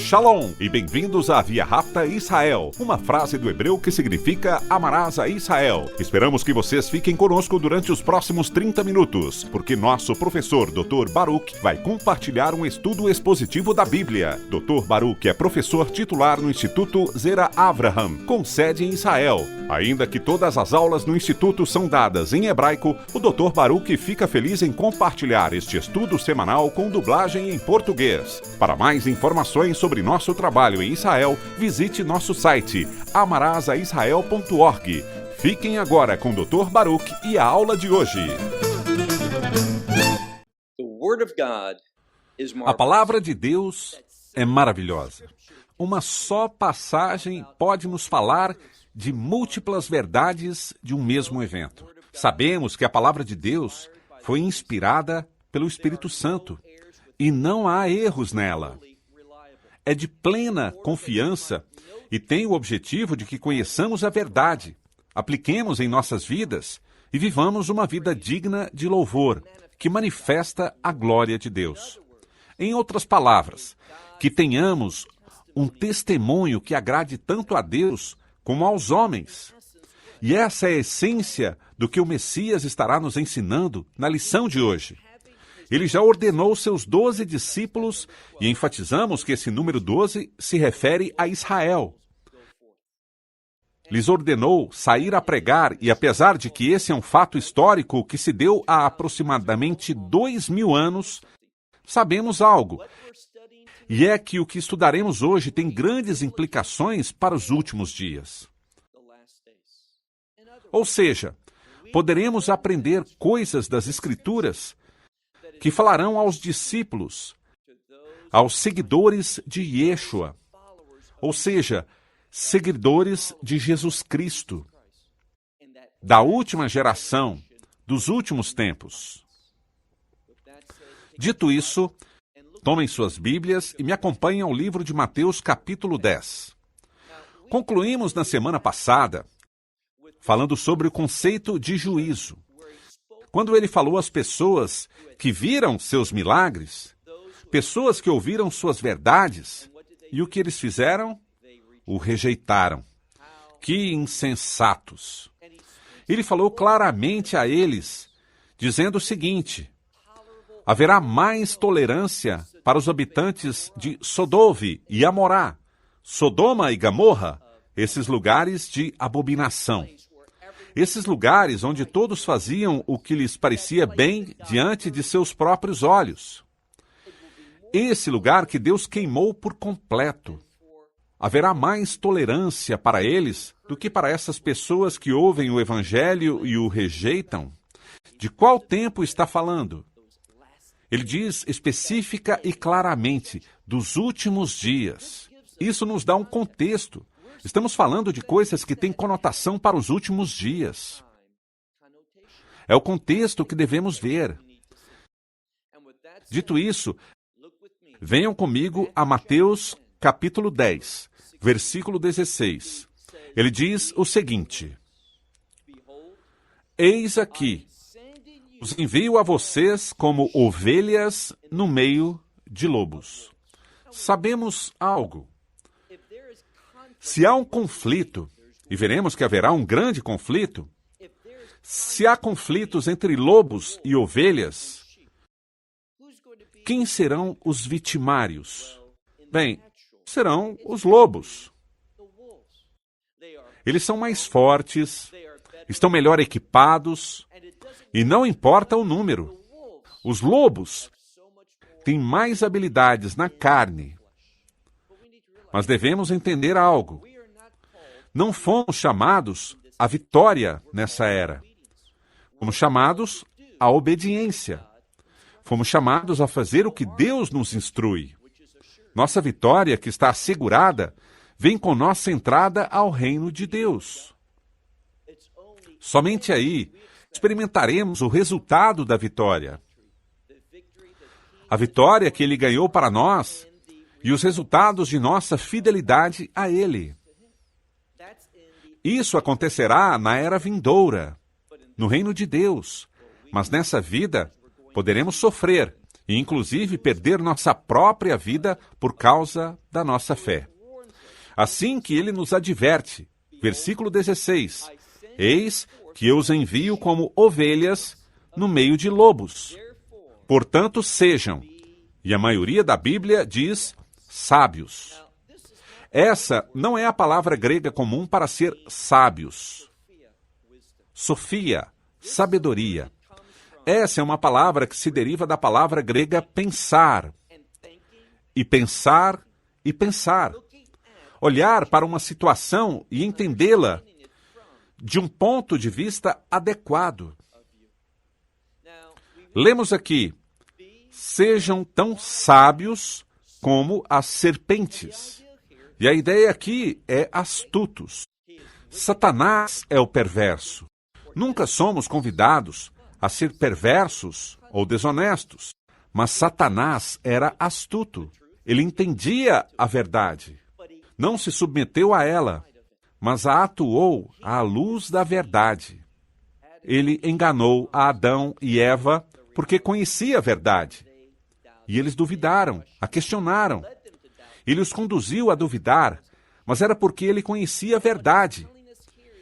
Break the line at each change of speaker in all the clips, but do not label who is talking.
Shalom e bem-vindos à Via Rápida Israel, uma frase do hebreu que significa amarás a Israel. Esperamos que vocês fiquem conosco durante os próximos 30 minutos, porque nosso professor Dr. Baruch vai compartilhar um estudo expositivo da Bíblia. Dr. Baruch é professor titular no Instituto Zera Avraham, com sede em Israel. Ainda que todas as aulas no Instituto são dadas em hebraico, o Dr. Baruch fica feliz em compartilhar este estudo semanal com dublagem em português. Para mais informações sobre nosso trabalho em Israel, visite nosso site amarasaisrael.org. Fiquem agora com o Dr. Baruch e a aula de hoje. A palavra de Deus é maravilhosa. Uma só passagem pode nos falar de múltiplas verdades de um mesmo evento. Sabemos que a palavra de Deus foi inspirada pelo Espírito Santo e não há erros nela. É de plena confiança e tem o objetivo de que conheçamos a verdade, apliquemos em nossas vidas e vivamos uma vida digna de louvor, que manifesta a glória de Deus. Em outras palavras, que tenhamos um testemunho que agrade tanto a Deus como aos homens. E essa é a essência do que o Messias estará nos ensinando na lição de hoje. Ele já ordenou seus 12 discípulos e enfatizamos que esse número 12 se refere a Israel. Lhes ordenou sair a pregar e, apesar de que esse é um fato histórico que se deu há aproximadamente 2000 anos, sabemos algo. E é que o que estudaremos hoje tem grandes implicações para os últimos dias. Ou seja, poderemos aprender coisas das Escrituras que falarão aos discípulos, aos seguidores de Yeshua, ou seja, seguidores de Jesus Cristo, da última geração, dos últimos tempos. Dito isso, tomem suas Bíblias e me acompanhem ao livro de Mateus, capítulo 10. Concluímos na semana passada falando sobre o conceito de juízo. Quando ele falou às pessoas que viram seus milagres, pessoas que ouviram suas verdades, e o que eles fizeram? O rejeitaram. Que insensatos! Ele falou claramente a eles, dizendo o seguinte: haverá mais tolerância para os habitantes de Sodome e Amorá, Sodoma e Gomorra, esses lugares de abominação. Esses lugares onde todos faziam o que lhes parecia bem diante de seus próprios olhos. Esse lugar que Deus queimou por completo. Haverá mais tolerância para eles do que para essas pessoas que ouvem o Evangelho e o rejeitam. De qual tempo está falando? Ele diz específica e claramente, dos últimos dias. Isso nos dá um contexto. Estamos falando de coisas que têm conotação para os últimos dias. É o contexto que devemos ver. Dito isso, venham comigo a Mateus, capítulo 10, versículo 16. Ele diz o seguinte: eis aqui, os envio a vocês como ovelhas no meio de lobos. Sabemos algo. Se há um conflito, e veremos que haverá um grande conflito, se há conflitos entre lobos e ovelhas, quem serão os vitimários? Bem, serão os lobos. Eles são mais fortes, estão melhor equipados, e não importa o número. Os lobos têm mais habilidades na carne. Mas devemos entender algo. Não fomos chamados à vitória nessa era. Fomos chamados à obediência. Fomos chamados a fazer o que Deus nos instrui. Nossa vitória, que está assegurada, vem com nossa entrada ao reino de Deus. Somente aí experimentaremos o resultado da vitória. A vitória que Ele ganhou para nós e os resultados de nossa fidelidade a Ele. Isso acontecerá na era vindoura, no reino de Deus. Mas nessa vida, poderemos sofrer e inclusive perder nossa própria vida por causa da nossa fé. Assim que ele nos adverte, versículo 16, eis que eu os envio como ovelhas no meio de lobos. Portanto, sejam, e a maioria da Bíblia diz, sábios. Essa não é a palavra grega comum para ser sábios. Sofia, sabedoria. Essa é uma palavra que se deriva da palavra grega pensar. E pensar e pensar. Olhar para uma situação e entendê-la de um ponto de vista adequado. Lemos aqui, sejam tão sábios como as serpentes. E a ideia aqui é astutos. Satanás é o perverso. Nunca somos convidados a ser perversos ou desonestos, mas Satanás era astuto. Ele entendia a verdade. Não se submeteu a ela, mas a atuou à luz da verdade. Ele enganou a Adão e Eva porque conhecia a verdade. E eles duvidaram, a questionaram. Ele os conduziu a duvidar, mas era porque ele conhecia a verdade.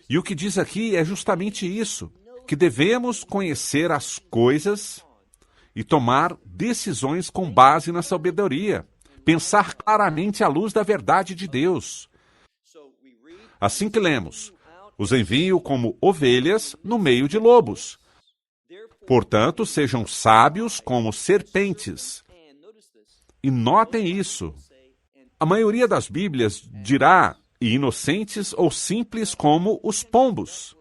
E o que diz aqui é justamente isso, que devemos conhecer as coisas e tomar decisões com base na sabedoria, pensar claramente à luz da verdade de Deus. Assim que lemos, os envio como ovelhas no meio de lobos. Portanto, sejam sábios como serpentes. E notem isso. A maioria das Bíblias dirá e inocentes ou simples como os pombos.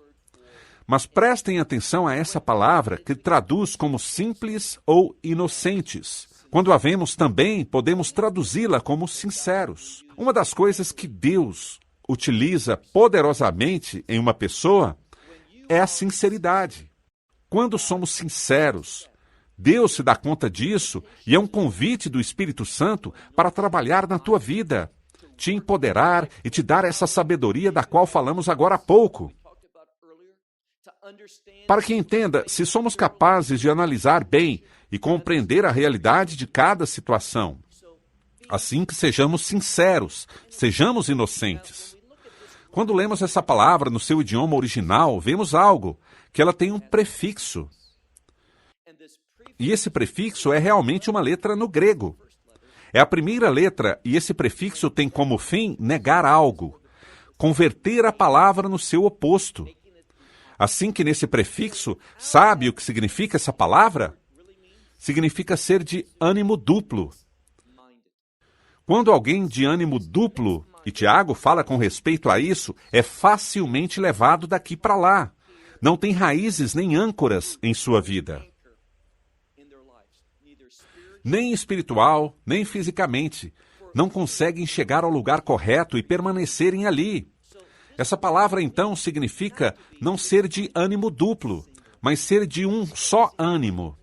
Mas prestem atenção a essa palavra que traduz como simples ou inocentes. Quando a vemos também, podemos traduzi-la como sinceros. Uma das coisas que Deus utiliza poderosamente em uma pessoa é a sinceridade. Quando somos sinceros, Deus se dá conta disso e é um convite do Espírito Santo para trabalhar na tua vida, te empoderar e te dar essa sabedoria da qual falamos agora há pouco. Para que entenda, se somos capazes de analisar bem e compreender a realidade de cada situação, assim que sejamos sinceros, sejamos inocentes. Quando lemos essa palavra no seu idioma original, vemos algo, que ela tem um prefixo. E esse prefixo é realmente uma letra no grego. É a primeira letra e esse prefixo tem como fim negar algo, converter a palavra no seu oposto. Assim que nesse prefixo, sabe o que significa essa palavra? Significa ser de ânimo duplo. Quando alguém de ânimo duplo, e Tiago fala com respeito a isso, é facilmente levado daqui para lá. Não tem raízes nem âncoras em sua vida. Nem espiritual, nem fisicamente. Não conseguem chegar ao lugar correto e permanecerem ali. Essa palavra, então, significa não ser de ânimo duplo, mas ser de um só ânimo.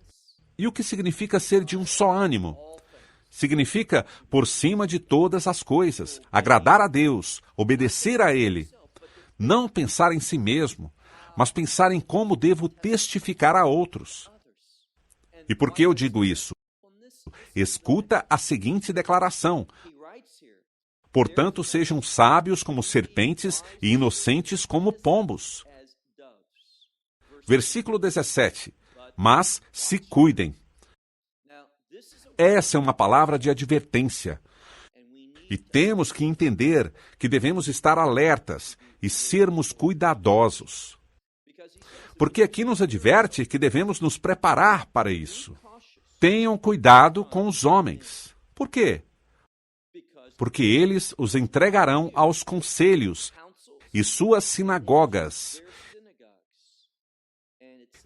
E o que significa ser de um só ânimo? Significa, por cima de todas as coisas, agradar a Deus, obedecer a Ele. Não pensar em si mesmo, mas pensar em como devo testificar a outros. E por que eu digo isso? Escuta a seguinte declaração. Portanto, sejam sábios como serpentes e inocentes como pombos. Versículo 17. Mas se cuidem. Essa é uma palavra de advertência. E temos que entender que devemos estar alertas e sermos cuidadosos. Porque aqui nos adverte que devemos nos preparar para isso. Tenham cuidado com os homens. Por quê? Porque eles os entregarão aos conselhos e suas sinagogas.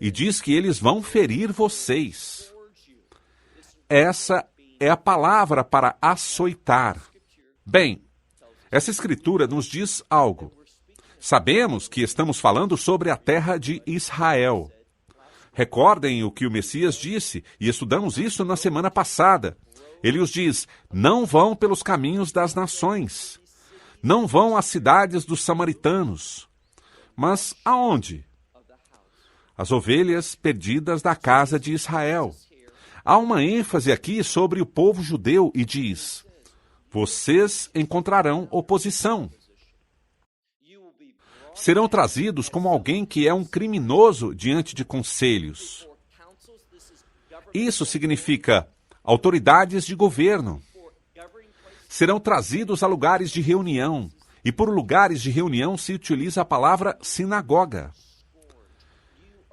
E diz que eles vão ferir vocês. Essa é a palavra para açoitar. Bem, essa escritura nos diz algo. Sabemos que estamos falando sobre a terra de Israel. Recordem o que o Messias disse, e estudamos isso na semana passada. Ele os diz, não vão pelos caminhos das nações. Não vão às cidades dos samaritanos. Mas aonde? As ovelhas perdidas da casa de Israel. Há uma ênfase aqui sobre o povo judeu e diz: vocês encontrarão oposição. Serão trazidos como alguém que é um criminoso diante de conselhos. Isso significa autoridades de governo. Serão trazidos a lugares de reunião, e por lugares de reunião se utiliza a palavra sinagoga.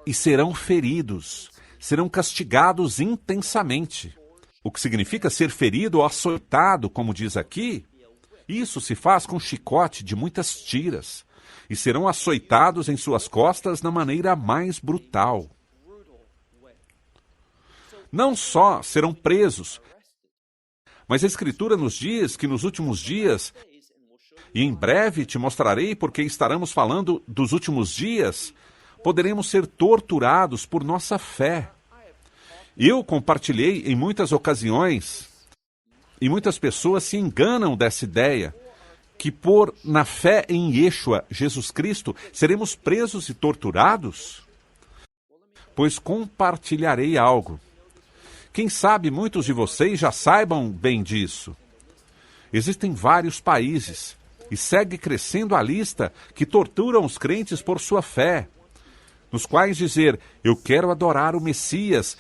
E serão feridos, serão castigados intensamente. O que significa ser ferido ou açoitado, como diz aqui, isso se faz com chicote de muitas tiras, e serão açoitados em suas costas na maneira mais brutal. Não só serão presos, mas a Escritura nos diz que nos últimos dias, e em breve te mostrarei porque estaremos falando dos últimos dias, poderemos ser torturados por nossa fé. Eu compartilhei em muitas ocasiões, e muitas pessoas se enganam dessa ideia, que na fé em Yeshua, Jesus Cristo, seremos presos e torturados? Pois compartilharei algo. Quem sabe muitos de vocês já saibam bem disso. Existem vários países, e segue crescendo a lista, que torturam os crentes por sua fé, nos quais dizer: eu quero adorar o Messias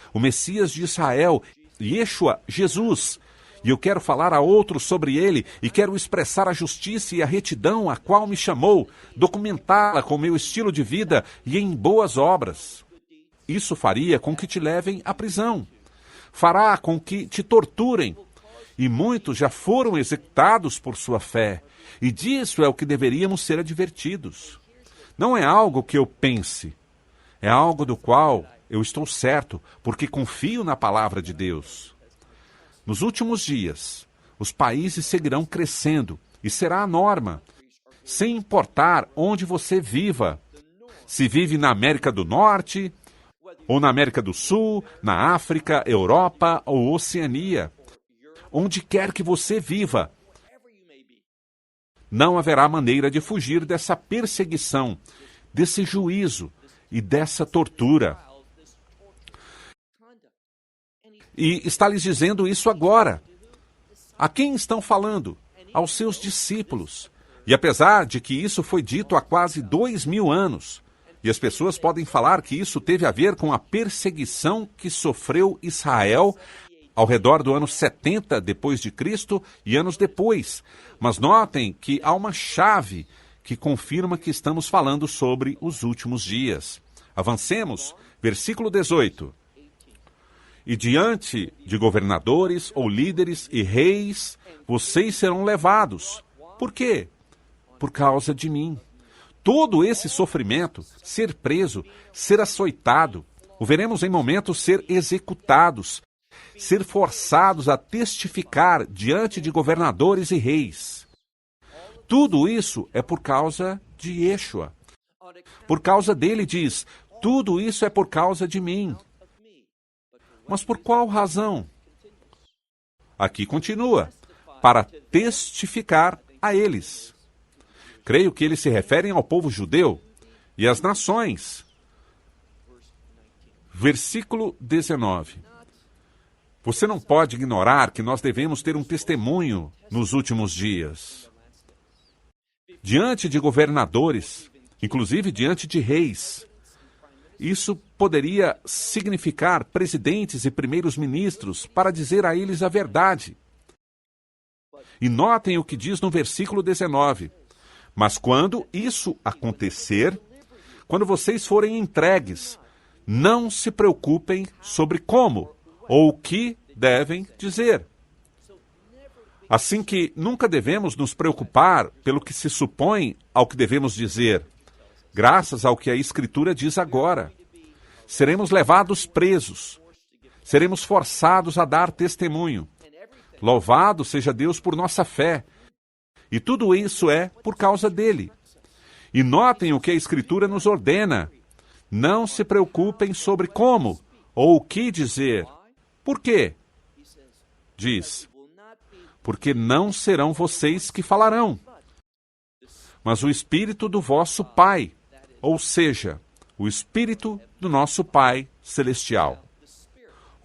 de Israel, Yeshua, Jesus, e eu quero falar a outros sobre ele, e quero expressar a justiça e a retidão a qual me chamou, documentá-la com meu estilo de vida e em boas obras. Isso faria com que te levem à prisão. Fará com que te torturem. E muitos já foram executados por sua fé. E disso é o que deveríamos ser advertidos. Não é algo que eu pense. É algo do qual eu estou certo, porque confio na palavra de Deus. Nos últimos dias, os países seguirão crescendo e será a norma, sem importar onde você viva. Se vive na América do Norte, ou na América do Sul, na África, Europa ou Oceania. Onde quer que você viva, não haverá maneira de fugir dessa perseguição, desse juízo e dessa tortura. E está lhes dizendo isso agora. A quem estão falando? Aos seus discípulos. E apesar de que isso foi dito há quase 2000 anos, e as pessoas podem falar que isso teve a ver com a perseguição que sofreu Israel ao redor do ano 70 depois de Cristo e anos depois. Mas notem que há uma chave que confirma que estamos falando sobre os últimos dias. Avancemos, versículo 18. E diante de governadores ou líderes e reis, vocês serão levados. Por quê? Por causa de mim. Todo esse sofrimento, ser preso, ser açoitado, o veremos em momentos ser executados, ser forçados a testificar diante de governadores e reis. Tudo isso é por causa de Yeshua. Por causa dele, diz, tudo isso é por causa de mim. Mas por qual razão? Aqui continua, para testificar a eles. Creio que eles se referem ao povo judeu e às nações. Versículo 19. Você não pode ignorar que nós devemos ter um testemunho nos últimos dias. Diante de governadores, inclusive diante de reis. Isso poderia significar presidentes e primeiros ministros para dizer a eles a verdade. E notem o que diz no versículo 19. Mas quando isso acontecer, quando vocês forem entregues, não se preocupem sobre como ou o que devem dizer. Assim que nunca devemos nos preocupar pelo que se supõe ao que devemos dizer, graças ao que a Escritura diz agora. Seremos levados presos, seremos forçados a dar testemunho. Louvado seja Deus por nossa fé. E tudo isso é por causa dele. E notem o que a Escritura nos ordena. Não se preocupem sobre como ou o que dizer. Por quê? Diz, porque não serão vocês que falarão, mas o Espírito do vosso Pai, ou seja, o Espírito do nosso Pai Celestial.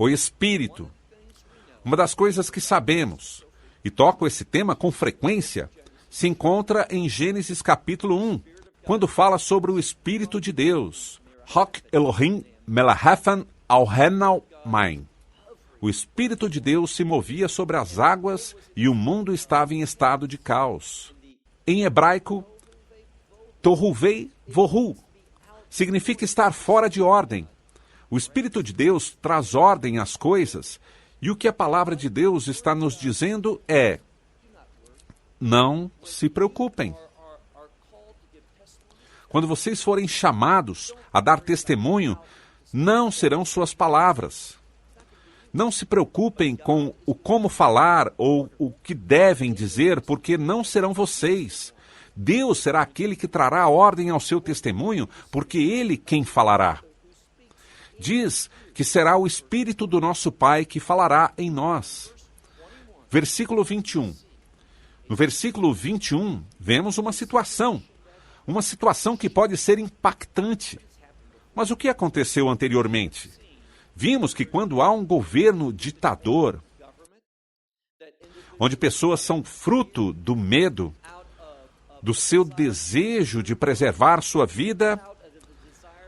O Espírito. Uma das coisas que sabemos, e toco esse tema com frequência, se encontra em Gênesis capítulo 1, quando fala sobre o Espírito de Deus. Hak Elohim Melahefan Al-Henal Main. O Espírito de Deus se movia sobre as águas e o mundo estava em estado de caos. Em hebraico, Tohuvei Vohu significa estar fora de ordem. O Espírito de Deus traz ordem às coisas, e o que a palavra de Deus está nos dizendo é: não se preocupem. Quando vocês forem chamados a dar testemunho, não serão suas palavras. Não se preocupem com o como falar ou o que devem dizer, porque não serão vocês. Deus será aquele que trará ordem ao seu testemunho, porque Ele quem falará. Diz que será o Espírito do nosso Pai que falará em nós. Versículo 21. No versículo 21, vemos uma situação que pode ser impactante. Mas o que aconteceu anteriormente? Vimos que quando há um governo ditador, onde pessoas são fruto do medo, do seu desejo de preservar sua vida,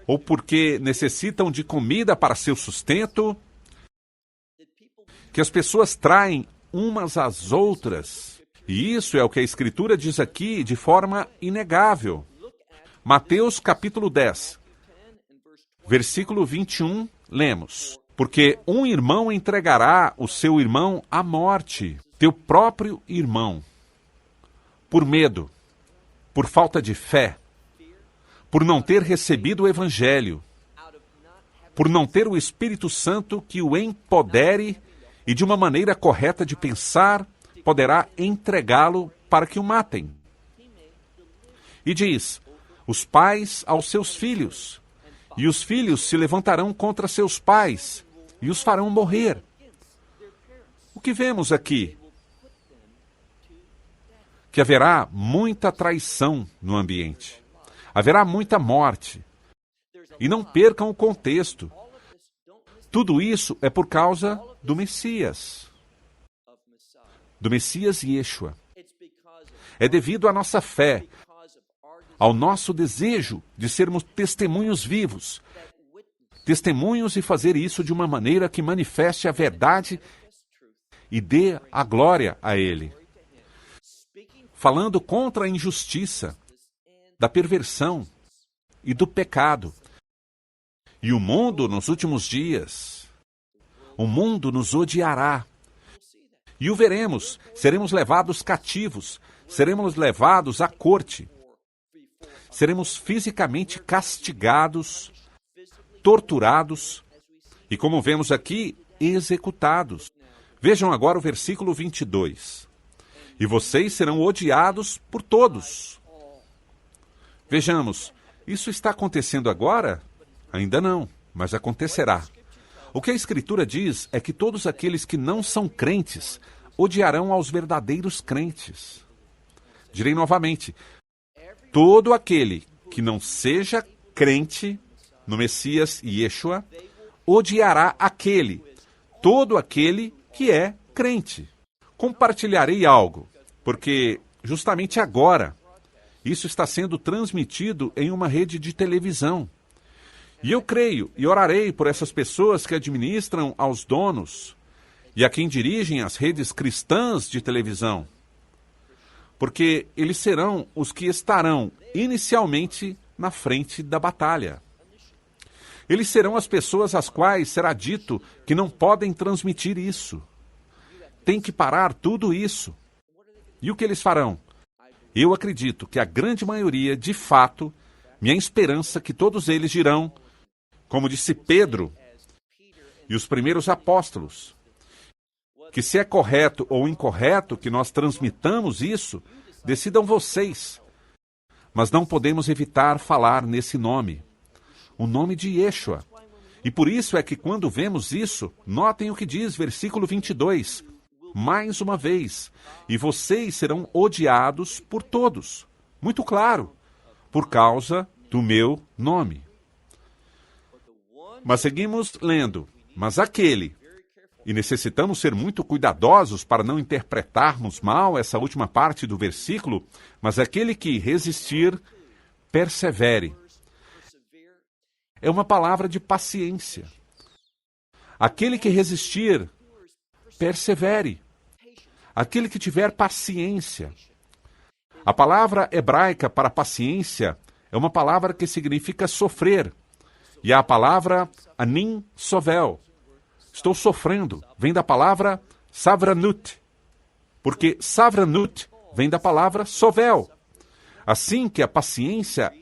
ou porque necessitam de comida para seu sustento, que as pessoas traem umas às outras. E isso é o que a Escritura diz aqui de forma inegável. Mateus capítulo 10, versículo 21, lemos: porque um irmão entregará o seu irmão à morte, teu próprio irmão, por medo, por falta de fé, por não ter recebido o Evangelho, por não ter o Espírito Santo que o empodere e de uma maneira correta de pensar, poderá entregá-lo para que o matem. E diz: os pais aos seus filhos, e os filhos se levantarão contra seus pais, e os farão morrer. O que vemos aqui? Que haverá muita traição no ambiente. Haverá muita morte. E não percam o contexto. Tudo isso é por causa do Messias. Do Messias Yeshua. É devido à nossa fé, ao nosso desejo de sermos testemunhos vivos. Testemunhos e fazer isso de uma maneira que manifeste a verdade e dê a glória a Ele. Falando contra a injustiça, da perversão e do pecado. E o mundo nos últimos dias, o mundo nos odiará. E o veremos, seremos levados cativos, seremos levados à corte. Seremos fisicamente castigados, torturados e, como vemos aqui, executados. Vejam agora o versículo 22. E vocês serão odiados por todos. Vejamos, isso está acontecendo agora? Ainda não, mas acontecerá. O que a Escritura diz é que todos aqueles que não são crentes odiarão aos verdadeiros crentes. Direi novamente, todo aquele que não seja crente no Messias Yeshua odiará todo aquele que é crente. Compartilharei algo, porque justamente agora isso está sendo transmitido em uma rede de televisão. E eu creio e orarei por essas pessoas que administram aos donos e a quem dirigem as redes cristãs de televisão, porque eles serão os que estarão inicialmente na frente da batalha. Eles serão as pessoas às quais será dito que não podem transmitir isso. Tem que parar tudo isso. E o que eles farão? Eu acredito que a grande maioria, de fato, minha esperança é que todos eles dirão, como disse Pedro e os primeiros apóstolos, que se é correto ou incorreto que nós transmitamos isso, decidam vocês. Mas não podemos evitar falar nesse nome, o nome de Yeshua. E por isso é que quando vemos isso, notem o que diz versículo 22. Mais uma vez, e vocês serão odiados por todos. Muito claro, por causa do meu nome. Mas seguimos lendo. Mas aquele E necessitamos ser muito cuidadosos para não interpretarmos mal essa última parte do versículo, mas aquele que resistir, persevere. É uma palavra de paciência. Aquele que resistir, persevere. Aquele que tiver paciência. A palavra hebraica para paciência é uma palavra que significa sofrer. E a palavra anim sovel. Estou sofrendo. Vem da palavra savranut. Porque savranut vem da palavra sovel. Assim que a paciência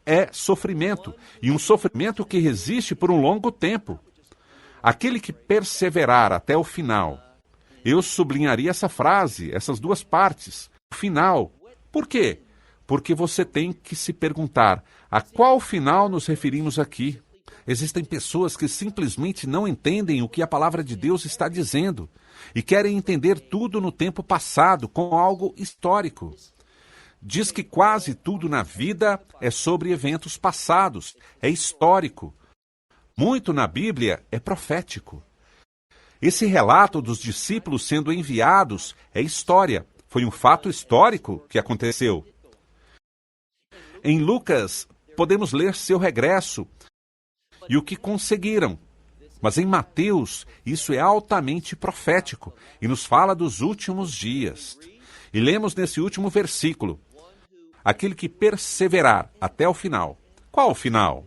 é sofrimento. E um sofrimento que resiste por um longo tempo. Aquele que perseverar até o final. Eu sublinharia essa frase, essas duas partes. O final. Por quê? Porque você tem que se perguntar, a qual final nos referimos aqui? Existem pessoas que simplesmente não entendem o que a palavra de Deus está dizendo e querem entender tudo no tempo passado, com algo histórico. Diz que quase tudo na vida é sobre eventos passados, é histórico. Muito na Bíblia é profético. Esse relato dos discípulos sendo enviados é história. Foi um fato histórico que aconteceu. Em Lucas, podemos ler seu regresso e o que conseguiram. Mas em Mateus, isso é altamente profético e nos fala dos últimos dias. E lemos nesse último versículo, aquele que perseverar até o final. Qual o final?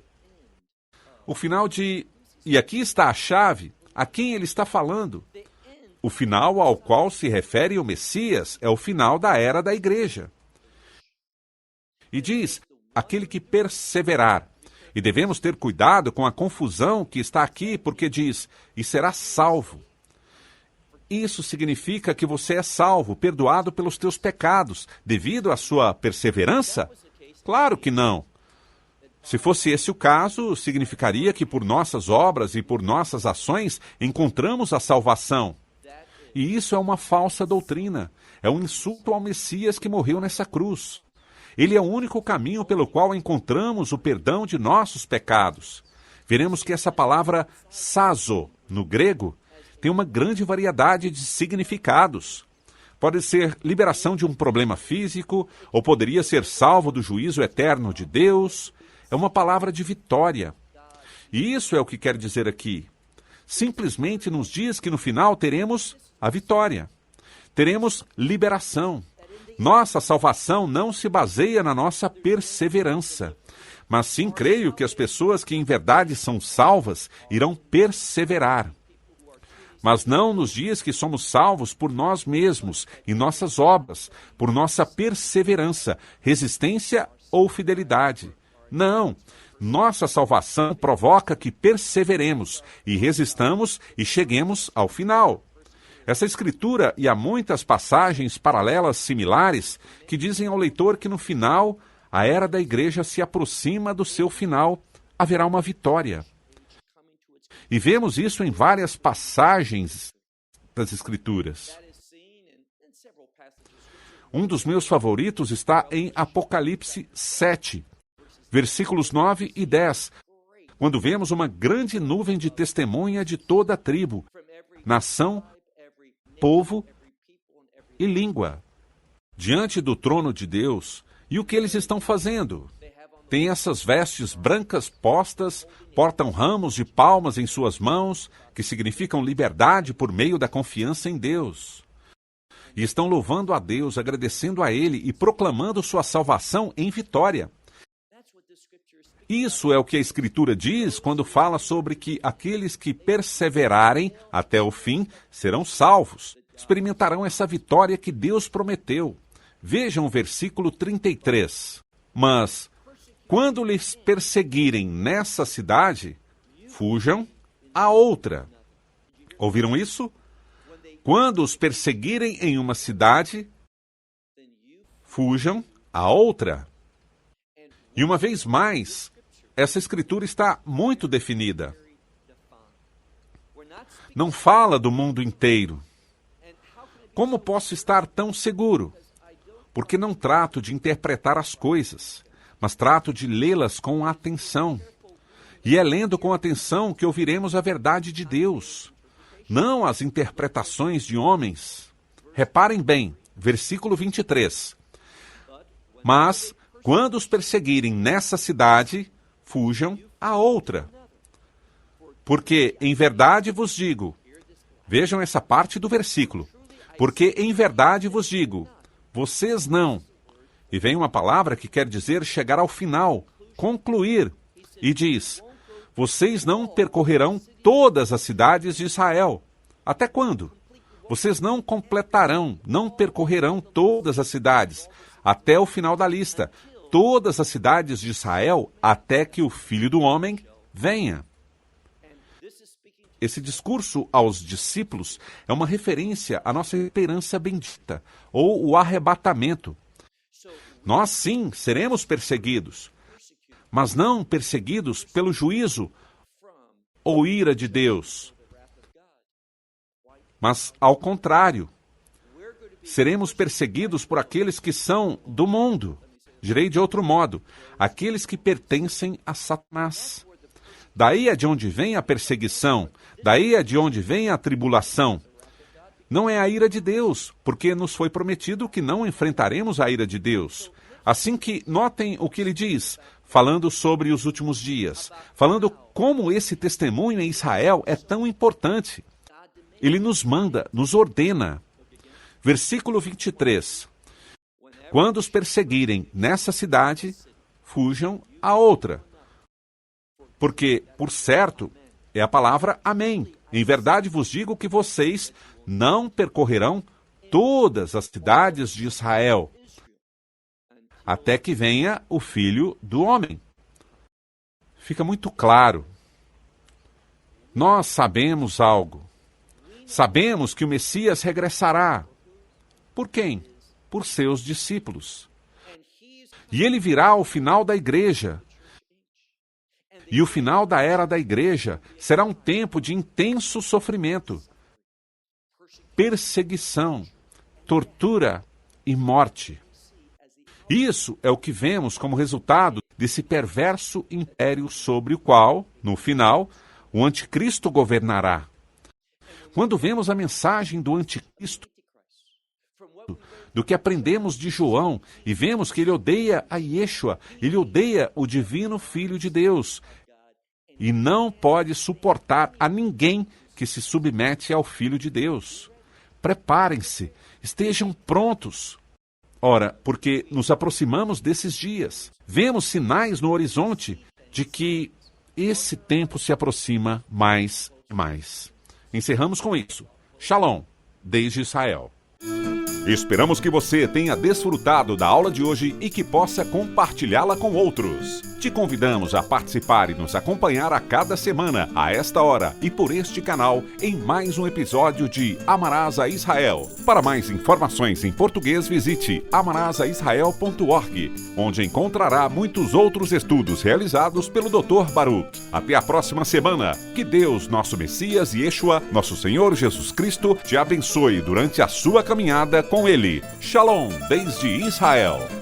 O final de... E aqui está a chave, a quem ele está falando. O final ao qual se refere o Messias é o final da era da igreja. E diz, aquele que perseverar. E devemos ter cuidado com a confusão que está aqui, porque diz, e será salvo. Isso significa que você é salvo, perdoado pelos teus pecados, devido à sua perseverança? Claro que não. Se fosse esse o caso, significaria que por nossas obras e por nossas ações encontramos a salvação. E isso é uma falsa doutrina. É um insulto ao Messias que morreu nessa cruz. Ele é o único caminho pelo qual encontramos o perdão de nossos pecados. Veremos que essa palavra sazo, no grego, tem uma grande variedade de significados. Pode ser liberação de um problema físico, ou poderia ser salvo do juízo eterno de Deus. É uma palavra de vitória. E isso é o que quer dizer aqui. Simplesmente nos diz que no final teremos a vitória. Teremos liberação. Nossa salvação não se baseia na nossa perseverança, mas sim creio que as pessoas que em verdade são salvas irão perseverar. Mas não nos diz que somos salvos por nós mesmos, em nossas obras, por nossa perseverança, resistência ou fidelidade. Não, nossa salvação provoca que perseveremos e resistamos e cheguemos ao final. Essa escritura, e há muitas passagens paralelas similares, que dizem ao leitor que no final, a era da igreja se aproxima do seu final, haverá uma vitória. E vemos isso em várias passagens das escrituras. Um dos meus favoritos está em Apocalipse 7, versículos 9 e 10, quando vemos uma grande nuvem de testemunha de toda a tribo, nação, povo e língua, diante do trono de Deus. E o que eles estão fazendo? Têm essas vestes brancas postas, portam ramos de palmas em suas mãos, que significam liberdade por meio da confiança em Deus. E estão louvando a Deus, agradecendo a Ele e proclamando sua salvação em vitória. Isso é o que a Escritura diz quando fala sobre que aqueles que perseverarem até o fim serão salvos, experimentarão essa vitória que Deus prometeu. Vejam o versículo 33. Mas, quando lhes perseguirem nessa cidade, fujam a outra. Ouviram isso? Quando os perseguirem em uma cidade, fujam a outra. E uma vez mais, essa escritura está muito definida. Não fala do mundo inteiro. Como posso estar tão seguro? Porque não trato de interpretar as coisas, mas trato de lê-las com atenção. E é lendo com atenção que ouviremos a verdade de Deus. não as interpretações de homens. Reparem bem, versículo 23. Mas, quando os perseguirem nessa cidade, fujam a outra. Porque, em verdade vos digo, vejam essa parte do versículo, porque, em verdade vos digo, vocês não. E vem uma palavra que quer dizer chegar ao final, concluir, e diz, vocês não percorrerão todas as cidades de Israel. Até quando? Vocês não completarão, não percorrerão todas as cidades, até o final da lista, todas as cidades de Israel, até que o Filho do Homem venha. Esse discurso aos discípulos é uma referência à nossa esperança bendita, ou o arrebatamento. Nós, sim, seremos perseguidos, mas não perseguidos pelo juízo ou ira de Deus. Mas, ao contrário, seremos perseguidos por aqueles que são do mundo. Direi de outro modo, aqueles que pertencem a Satanás. Daí é de onde vem a perseguição, daí é de onde vem a tribulação. Não é a ira de Deus, porque nos foi prometido que não enfrentaremos a ira de Deus. Assim que, notem o que ele diz, falando sobre os últimos dias, falando como esse testemunho em Israel é tão importante. Ele nos manda, nos ordena. Versículo 23. Quando os perseguirem nessa cidade, fujam a outra. Porque, por certo, é a palavra amém. Em verdade vos digo que vocês não percorrerão todas as cidades de Israel, até que venha o Filho do Homem. Fica muito claro. Nós sabemos algo. Sabemos que o Messias regressará. Por quem? Por seus discípulos. E ele virá ao final da igreja. E o final da era da igreja será um tempo de intenso sofrimento, perseguição, tortura e morte. Isso é o que vemos como resultado desse perverso império sobre o qual, no final, o anticristo governará. Quando vemos a mensagem do anticristo, do que aprendemos de João, e vemos que ele odeia a Yeshua, ele odeia o divino Filho de Deus, e não pode suportar a ninguém que se submete ao Filho de Deus. Preparem-se, estejam prontos. Ora, porque nos aproximamos desses dias, vemos sinais no horizonte de que esse tempo se aproxima mais e mais. Encerramos com isso. Shalom, desde Israel. Esperamos que você tenha desfrutado da aula de hoje e que possa compartilhá-la com outros. Te convidamos a participar e nos acompanhar a cada semana, a esta hora e por este canal, em mais um episódio de Amarás a Israel. Para mais informações em português, visite amarasaisrael.org, onde encontrará muitos outros estudos realizados pelo Dr. Baruch. Até a próxima semana. Que Deus, nosso Messias e Yeshua, nosso Senhor Jesus Cristo, te abençoe durante a sua caminhada com Ele. Shalom, desde Israel.